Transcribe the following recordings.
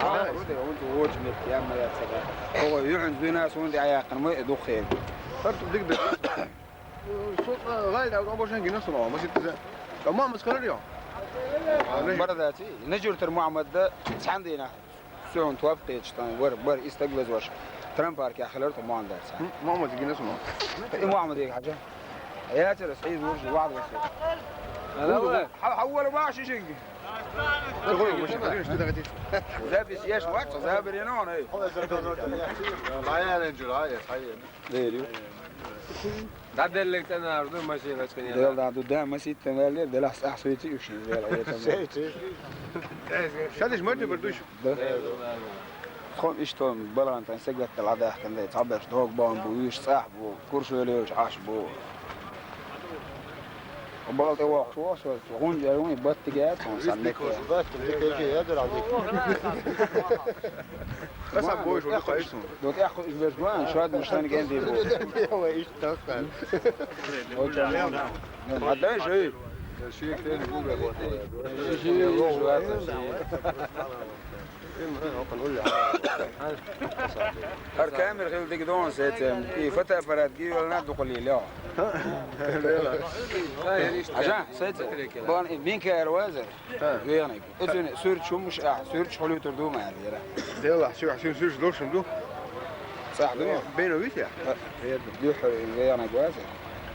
ودي وانت ووج مت يا ما يتسقى هو يعند بناس وندي عياقن ما يدو خير فرت بدك ده صوت غايد او ابو شنقي نفسه ما ست كما مسكر اليوم برداتي نجور ترمعمد عندنا سون توابقي يشتان ور استقبز وش ترامب بارك يا خلرت ما عندها ما مسكين نفسه ما عمد هيك حاجه يا ترى سعيد ورجي بعض بس حول ما شي شنقي تقول مش قادرين اشتغل غادي زابس ياش وقت زابر ينون اي العيال انجل هاي صحيح ليلي دادل لك انا اردو ماشي بس كني ديال دا قدام مسيت تمالي ديال احسويتي وشي ديال شادش مرتي بردوش خون اشتون بلان تاع سقط العداح كان يتعبش دوغ بون بويش صاحبو كرسو ليش عاشبو وبغلط واقف واصل غون جاوني باتجات ونسنك بس ديك يقدر عليك بس ابوش ولا قايسون دوك ياخذ اسبوعين شاد مش ثاني قاعد يبو هو ايش توكل ما عندناش شيء شيء ثاني يقول هر كامل غير ديك دون سيتم كي فتى فرات كي ولا ندخل لي لا عشان سيتم بون مين كار وازر يعني اذن سورت شو مش سورت حلو تردو ما هذه يلا شو عشان سيرش دوش ندو صح دو بينو ويتيا يدوح يعني وازر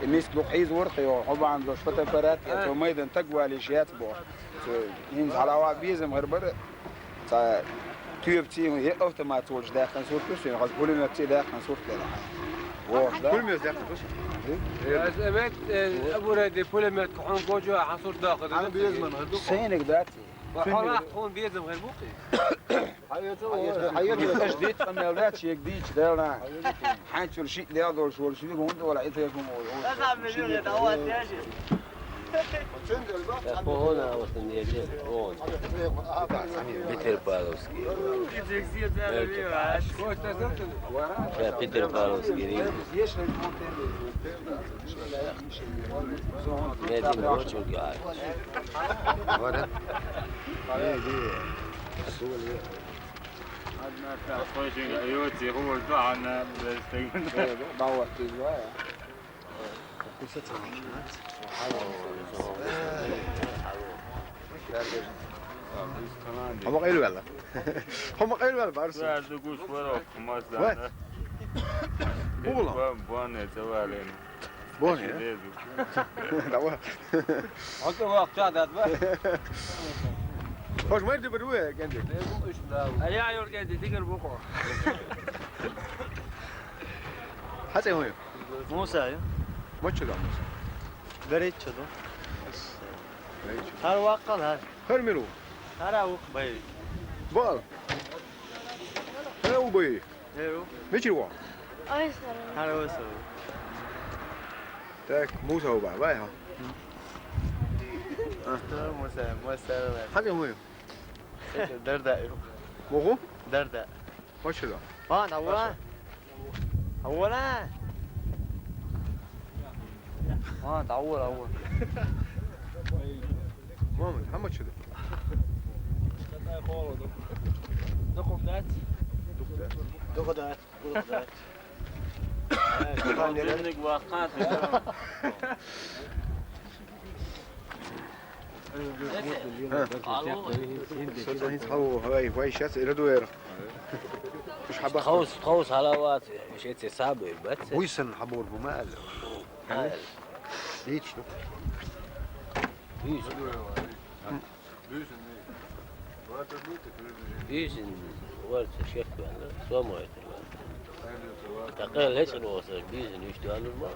الناس لو حيز ورقي وطبعا دوش فتى فرات تو ميدان تقوى ليشيات بو ينز على وابيزم غير بر تيوبتي هي اوتوماتيك داخل صوت كل خاص كل ما تي داخل صوت كده واش كل ما داخل بس يا سمعت ابو رادي كل ما تكون جوجو حصور داخل انا بيزمن غدو سينك داتي وحراح تكون بيزم غير بوقي حياتي جديد فما ولاد شي جديد دارنا حاج شو شيء دار شو شيء هون ولا ايتكم أصعب مليون يتعوض يا شيخ هنا وصلنا يجي هون بيتر بالوسكي بيتر بالوسكي نادي روتشو قاعد ورا يوتي هو البعنا بستيقن ضوّت شويه هم قايلوا يلا هم قايلوا يلا بارس دوش وراك ما زال والله بوان توالين بوني لا انت وقت هذا خوش ما يدي بدوي عندي يا يور قاعد تقر بقى حتى هو موسى ما تشلو موسى بريت شدو هر واقل هر هرملو هر اوق باي بال هو بي هيرو ماشي هو هر وسو تاك موسى هو باي ها موسى حتى هو دردا موهو دردا ما تشلو اولا اولا تعور اول ماما محمد شدو دخدات انك وقعت هو هاي شاس يردوير مش حبا خوص حلاوات مش انت صعب بس ويسن حبور بمال ليش بيجن ورد شيخ ولا سوامه تقال ليش الوصل بيجن يشتغل الماء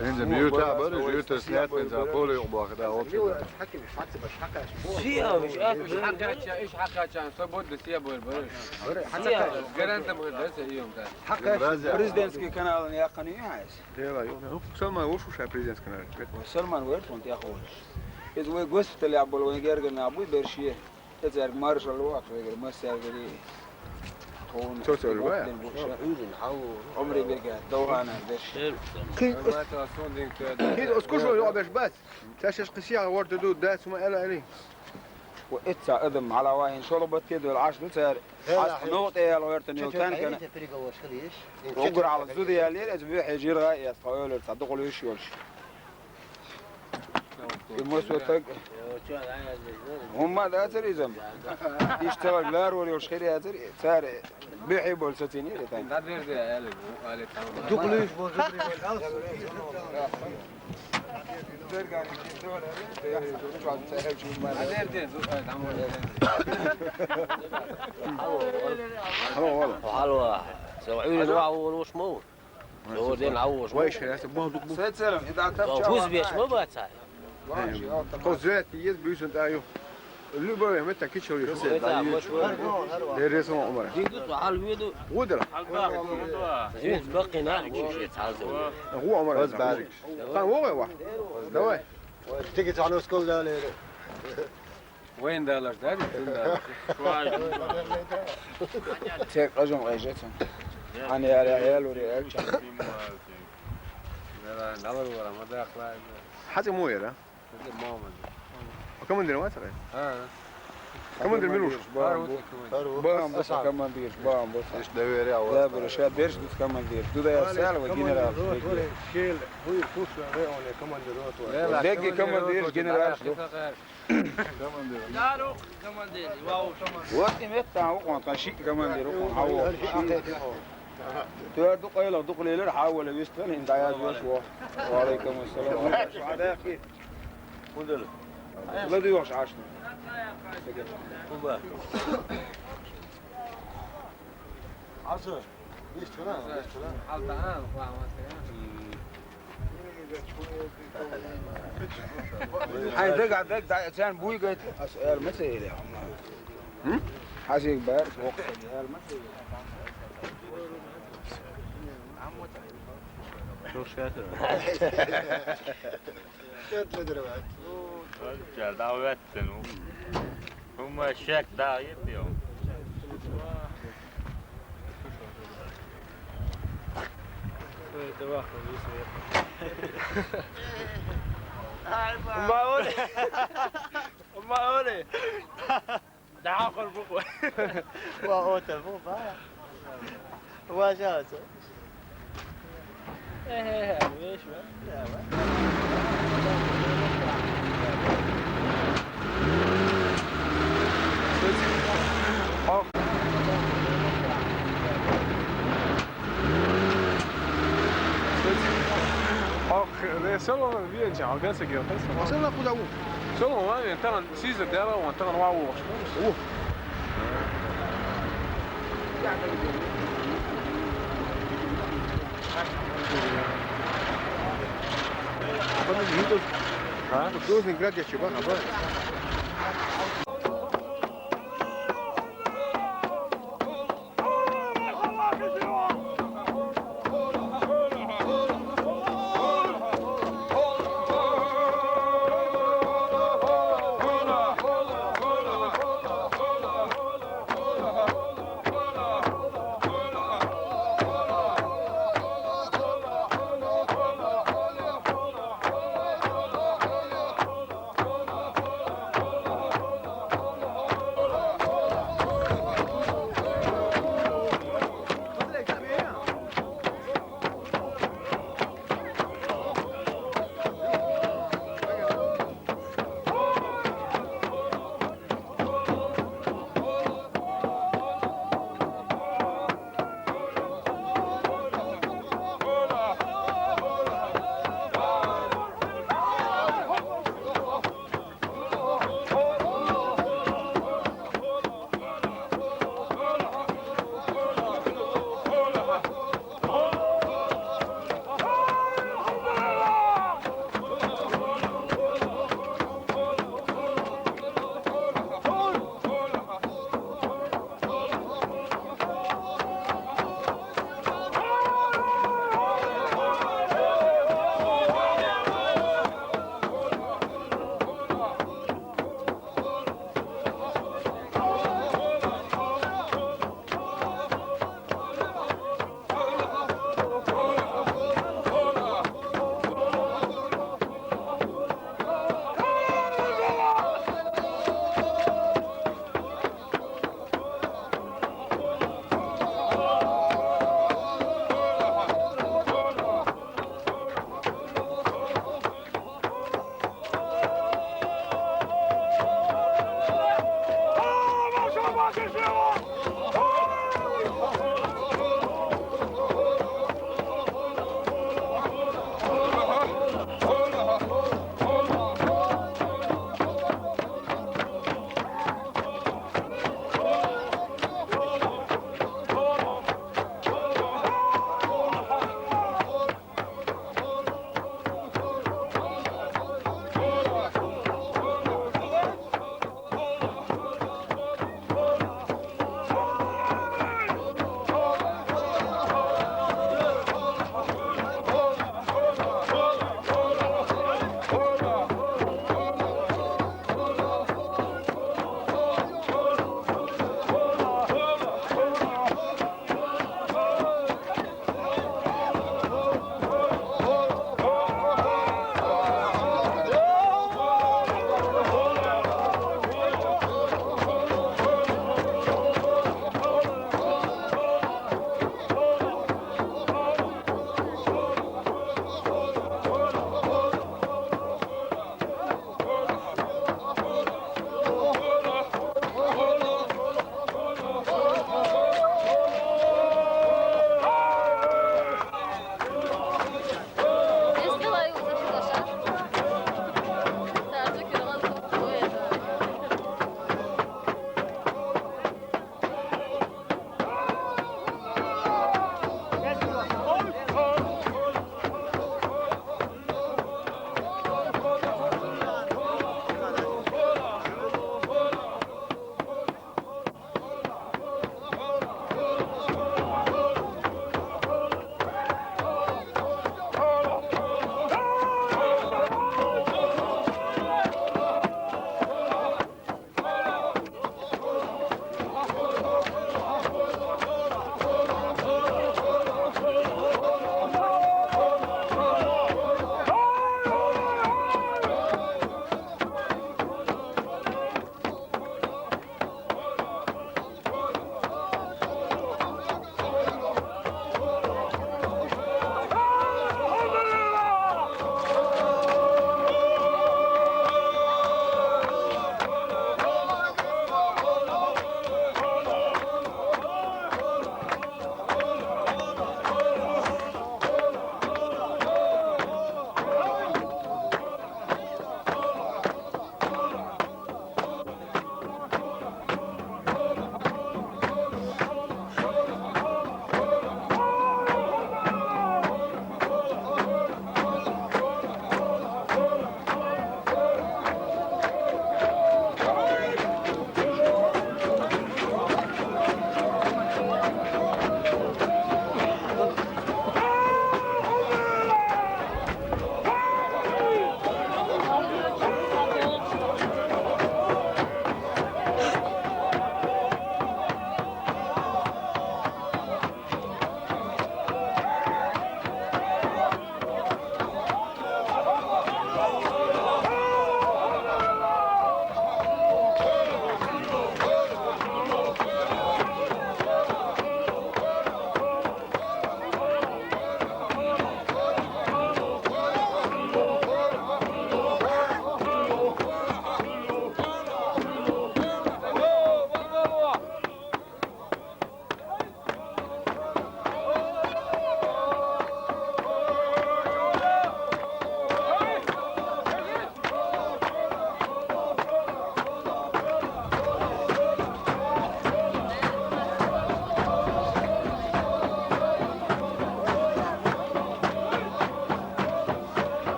انزل ميوتا برج يوتا سنات من زابولي وباخد اوت فيها مش مش حقها ايش حقها كان صبود سيابو البرش حتى قرنت مقدسه اليوم ده حق بريزيدنسكي كانال يا قني عايز يلا سلمان وشو شايف بريزيدنس كنال سلمان ويرت وانت يا اخوي اذا وقفت اللي ابو وين قرقنا ابو برشيه تزار مارش الوقت ويقول ما سافري توتو الواقع عمري بقى دوهانا برشيه ما توصلون ديك هيد اسكو شو يقعد بس تاشش قسيا ورد دود داس وما قال عليه وإتسا أدم على واهن شربت كده العش بتسار عش نقطة يا لويرتن يوتان كان وقر على الزود يا ليل أسبوع يجير غاية يستويل تصدقوا ليش يولش المسوى تق هم هذا أثر إزم يشتغل لار ولا يشخير يا أثر صار بيحب والستيني رتين لا دير زي قال قال دقليش بوزبري والأوس حلوة سوعيني نوعو وش مو هو دين عوش وايش يا سبوه دقبو سيد سلام إذا تبشر فوز بيش ما بقى ساي قصات يز بيسنت أيوه اللي بقى متى كيشوري درسوا عمره ديدو على الفيديو ودرا زين باقي نارك شيء تعزو هو عمره بس بارك كان هو واحد دواء تيجي على سكول ده وين دالر ده تيك رجم غيجتهم أنا يا عيال وريال لا لا ولا ما داخل حتى مو يرى ماما كم دير ما ترى ها كم دير ملوش بام بس كمان دير بام بس إيش دوير يا ولد ده برشاد بيرش بس كمان دير ده يا سال وجنرال شيل هو يفوت ولا كمان ديروت دقي كمان دير جنرال دارو كمان دير واو وقت متى هو كان شيء كمان دير هو تقدر قيله دقلي له حاول يستن انت عايز وشو وعليكم السلام شو هذا يا اخي ودل لا ديوش عشنا عصر ليش ترى حالتها هاي دق دق عشان بوي قلت اسال متى يا عم حاسيك بارك وقت السؤال متى شو شاتر رجال دعوتن هم الشك دايت اليوم ما أولي دعاقل بقوة وأوتل بقوة وجاز إيه ليش det är så långt vi inte har ganska gott. Och sen får du Så långt var det inte en sista del och inte en wow. دوز نقرأ يا شباب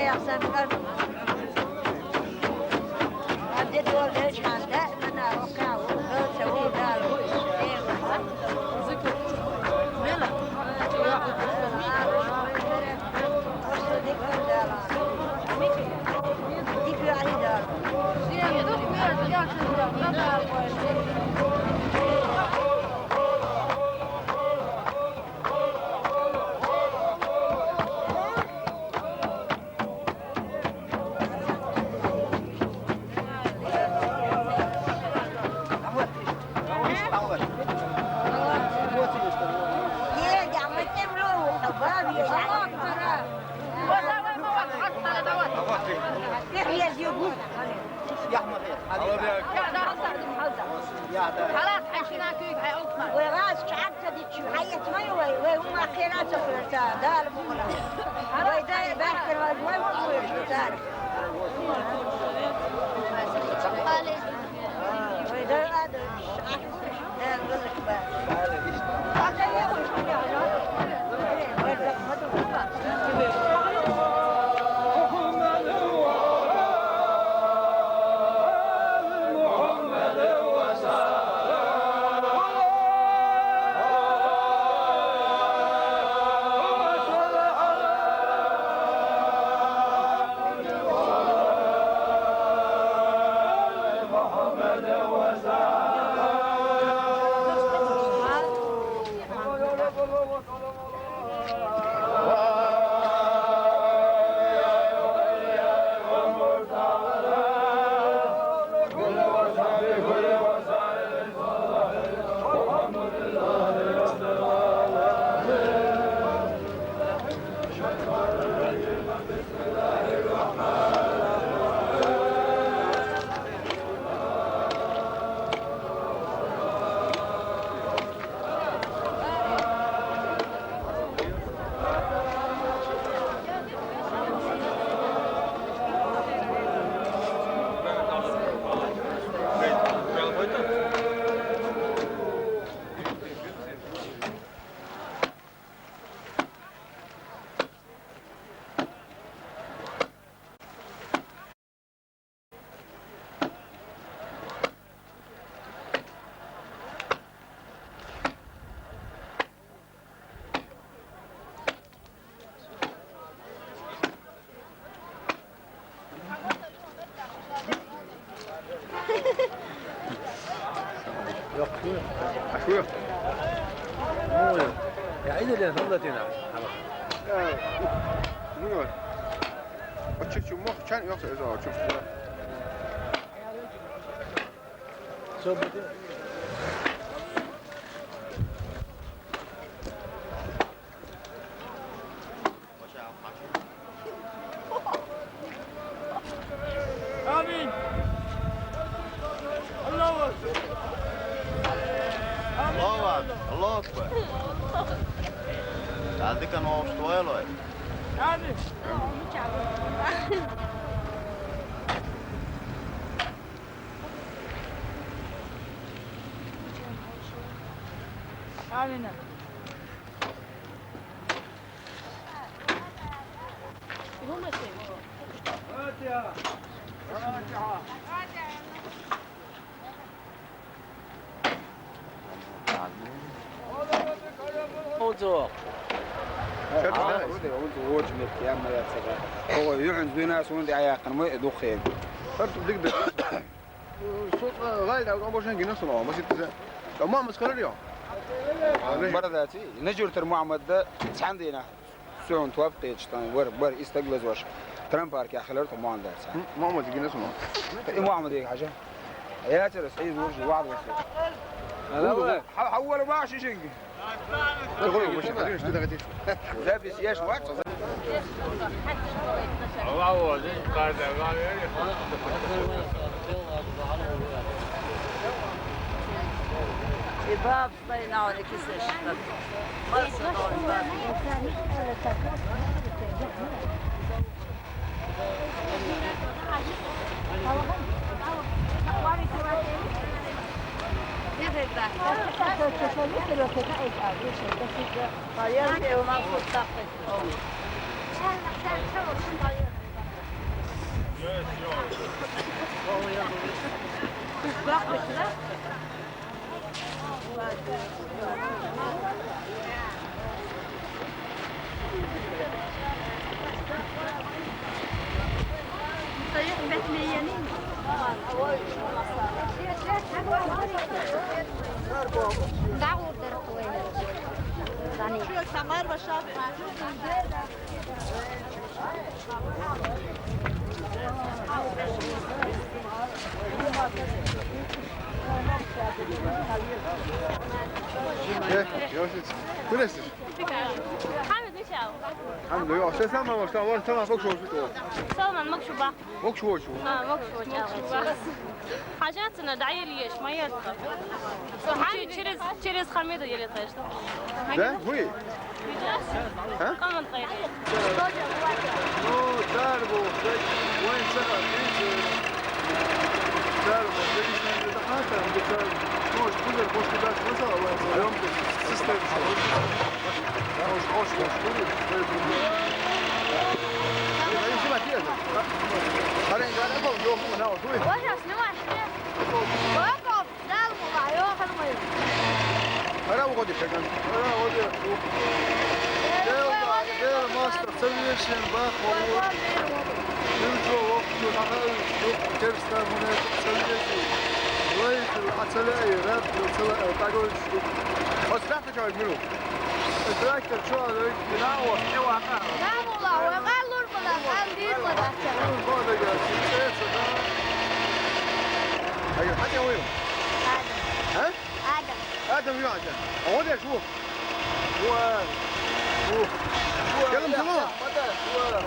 يحسن فرد هدي دول ليش حتى أنا ركع وغير سوي دال ذكر ملا ذكر علي دال خلاص حشينا كيف حيوقفنا وراس حتى دي حية مي وهم خيرات سفرتها دار بولا ويدا باكر والمي ويشتار ويدا هذا دار غلط أخويا يا عيد اللي فضلتنا منو أشوف شو مخ كان يوصل إذا أشوف صوبتي آمين الله أكبر الله أكبر هذه كانوا مستويلة آمين آمين موضوع هو يعنز ناس وندي عياقن ما يدخل فرت بدك صوت غالي أو أبو شنقي نصنعه بس يتزا لو ما مسكر اليوم برداتي نجور ترمعمد ده عندنا سون توافقي تشتان ور استقلز وش ترامب بارك يا خلرت ما عنده ما ما تجي نصنعه ما عمل هيك حاجه يا ترى سعيد ورجي وعد وصل هذا حول ما عشان شنقي تقول مش قادرين اشتغل لابس ياش وقت الله زين قاعد الباب صينا ولا كسش خلصنا Hur är det? الحمد لله شو سامع ما شاء الله تمام فوق شو سلمان مكشوبة فوق شو مكشوبة حاجاتنا دعية ليش ما يرضى تشيرز خميدة يلي طيشته ده وي ها كمان طيب نو تعرفوا وين سبب تعرفوا ليش من الدكاتره بتعرف مش كل البوستات مثلا وين يوم سيستم مش شو ما كده خلينا نقول يوم هنا وطوي واش اسمع وقف دال مضايو خدمه انا وغادي شكل انا وغادي دير ماستر سيليشن باخ والله نرجو وقت الحقل كرستا هنا سيليشن وين العتلاقي راب تاقول بس تحت شو يعملوا التراكتور شو هذا ينعوض لا والله وقال له قال لي ولا ايوه حاجه وين ها ادم ادم يا عشان هو ده شوف هو كلم طلع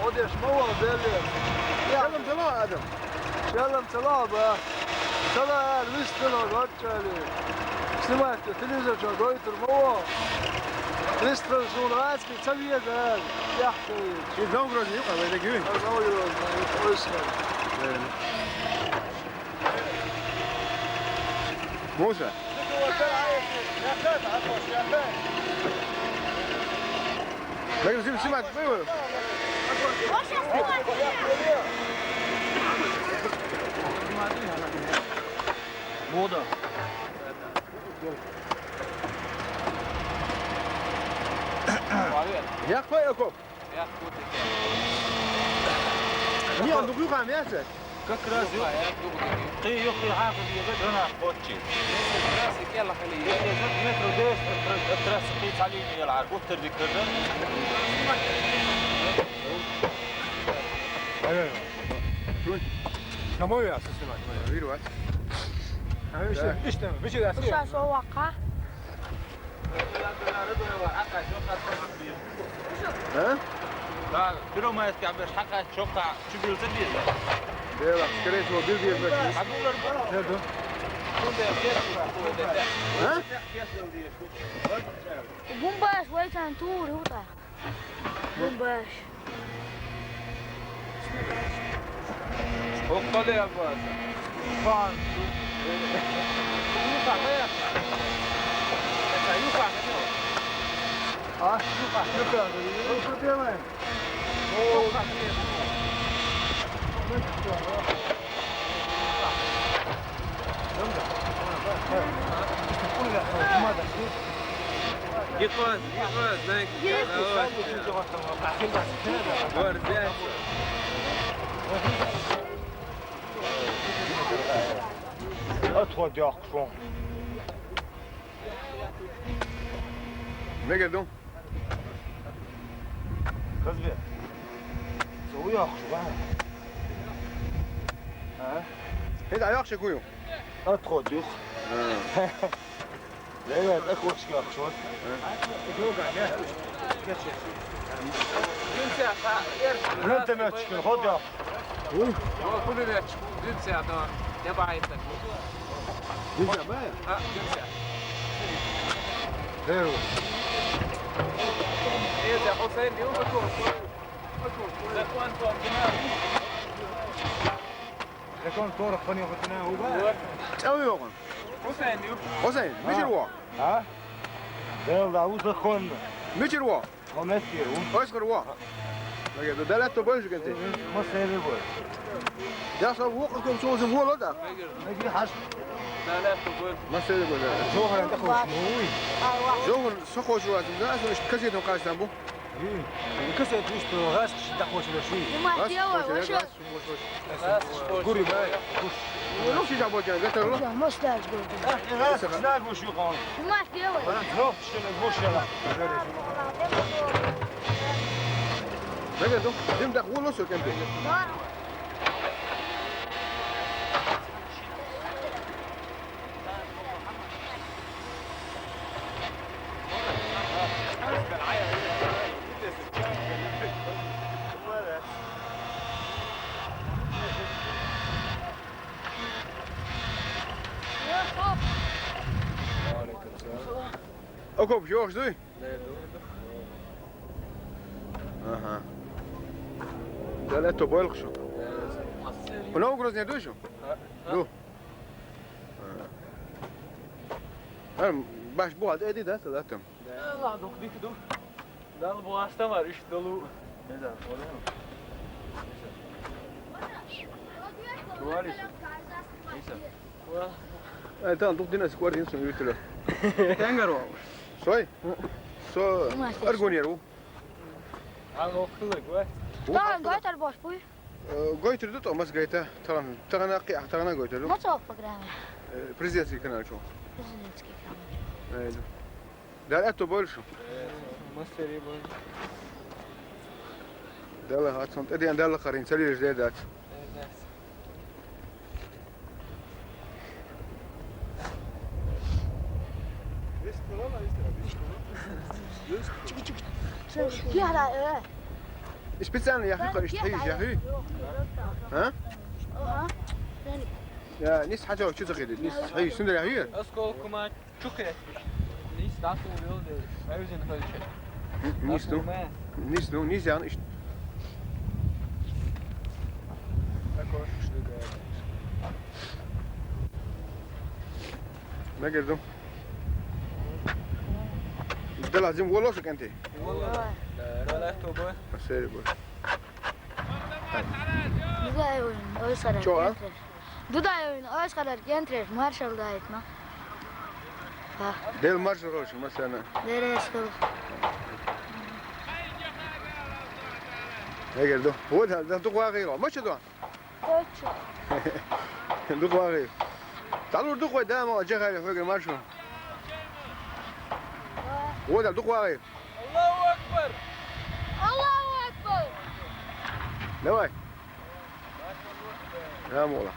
هو ده شموه بالي كلم طلع ادم كلم طلع بقى طلع لسه طلع رجالي سمعت التلفزيون شو قلت الموه لسه زون راسك تسوي هذا يا اخي شو دورة يقع وين يجي موسى لكن زي سمعت ايوه موضة يا اخوي يا كوب مين عنده بيوقع عم ياسر ككراز قي يخي حافظ يغد هنا قوتشي راسك يلا خليه مترو ديش التراس قيت عليه يلعب وتر دي كذا ايوه كم هو يا اساس سمعت غير وقت ايش تمام مش ده شو وقع ها لا كيلو ما يتكعبش حقها شوقع شو بيلتدي يلا سكريت هو بيلدي بس حقول له ها بومباش ويتان تور هوتا بومباش وقال يا باز فان يوقع يا يوقع يوقع يقاس زيك ورزاق ادخل يا اخوان ne geldi? Kız bir. Soğuyor şu var. Ha? Hadi ayak çekiyor. ادخل يخ. لا لا اخوك شو اخوك. انت ما تشكي خد يا. هو كل ده جنسي دار تبع يتك جنسي بقى. جنسي ايوه. ايه ده حسين يوم بتوصل ده كنت وقناه يكون طور فني وقتنا هو بقى قوي يا حسين مش الوا ها يلا عاوز اخونا مش الوا هو مسير ايش الوا ده لا تبالش انت ما سيري بول يا صاحب وقتكم شو زم هو لا نجي حش ما سيري بول جوهر انت خوش موي جوهر سخو شو لازم لا مش كسيت مقاس تنبو كسيت وش تو غاس دخوش ولا شيء ما تيوه وش قوري باي ولو شي جابوا كان قلت له ما ستاج قلت غاس سناق وش يقول ما تيوه روح شنو وش يلا بقى دو دم دخول وصل كنت Ook op George, doe je? Aha. ده لا تبالغ شو ونو جروز ندو شو دو انا باش بو هاد ادي ده تداتم لا دوك ديك دوك ده bu hasta var 3 dolu. Neden? Oluyor mu? Tuvalet. Neyse. انت عندك دينا سكوار دين سوي كده تنقروا سوي سو ارجونيرو Al okkuluk var. طبعا قاعد الباش بوي قايت ردت او مس قايته ترى قيع ترى قايت له ما توقف قدامي بريزيدنسي كان شو بريزيدنتسكي كمان ايوه ده لا تبالغ شو Masteri bu. ده لا هات صنت ادي ده لا قرين سلي جديدات في هذا ايش بتسالني يا اخي قريش تحيش يا اخي ها يا نيس حاجه شو تغير نيس تحيش سندر يا اخي Askol kuma çok etmiş. Nis nasıl oluyor diyor. O yüzden böyle şey. نيس نو نيس نو نيس يعني ما قدروا ده لازم ولوسك انت Vallahi. Relax tobu. سيري بول Duday oyun, öz kadar Çoğu. gentrir. Duday oyun, öz kadar gentrir. Marshall da etme. Ha, ده المارش روش مثلا nereye sıkılır? ما قدروا هو ده دق غيره ما شدوا دق غير تعالوا دق ده ما جا غير فوق المارش هو ده دق غير Allahu Ekber. Allahu Ekber. لا واي يا مولا